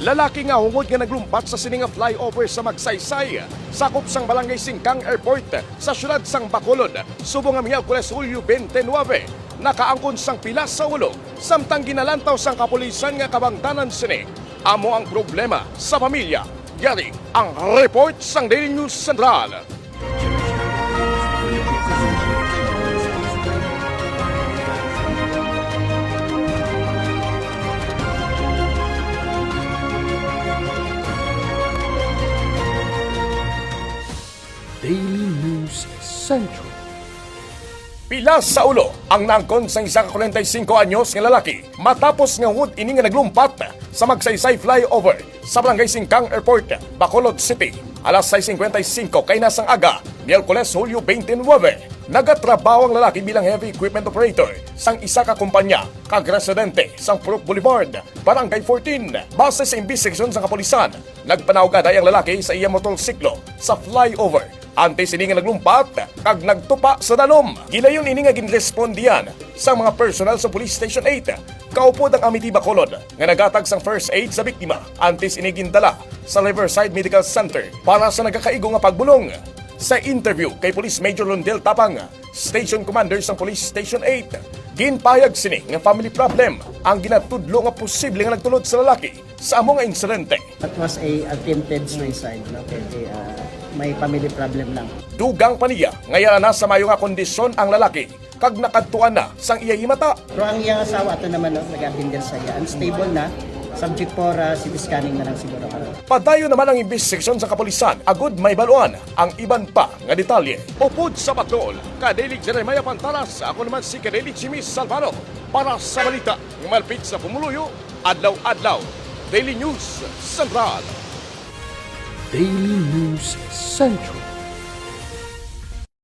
Lalaki nga hungod nga naglumpat sa sininga flyover sa Magsaysay, sakop sang Barangay Singkang Airport sa syudad sang Bacolod, subong nga Miyerkules Hulyo 29. Nakaangkon sang pila sa ulo, samtang ginalantaw sang kapulisan nga kabangtanan sini. Amo ang problema sa pamilya. Yari ang report sang Daily News Central. Daily News Central. Pila sa ulo ang naangkon sa isa ka 45 anyos nga lalaki matapos nga hud ini nga naglumpat sa Magsaysay flyover sa Barangay Singkang Airport, Bacolod City. Alas 6:55 kay nasang aga, Miyerkules Hulyo 29. Nagatrabaho ang lalaki bilang heavy equipment operator sang isa ka kumpanya kag residente sang Purok Boulevard, Barangay 14. Base sa investigasyon sa kapulisan, nagpanawgad ang lalaki sa iya motorsiklo sa flyover. Antes ini nga naglumpat kag nagtupa sa dalom. Gilayon ini nga ginrespondiyan sa mga personal sa Police Station 8. Kaupod ang Amity Bacolod nga nagatag sang first aid sa biktima. Antes ini gindala sa Riverside Medical Center para sa nagakaigo nga pagbulong. Sa interview kay Police Major Londel Tapang, Station Commander sa Police Station 8, ginpayag sini nga family problem ang ginatudlo nga posible nga nagtulod sa lalaki sa amo nga insidente. That was a attempted suicide. No? May family problem lang. Dugang pa niya, ngayon na sa mayo nga kondisyon ang lalaki, kag nakadtuan na sang iyay mata. Pero ang iyang asawa, ito naman, no, nag-attend sa iya. Unstable na, subject for CT scanning na lang siguro. Padayo naman ang investigasyon sa kapulisan, agud may baluan ang iban pa nga detalye. Upod sa patrol, Kadeli Jeremiah Pantaras, ako naman si Kadeli Jimis Salvador, para sa balita, malpit sa Pumuluyo, adlaw-adlaw, Daily News Central. Daily News Central.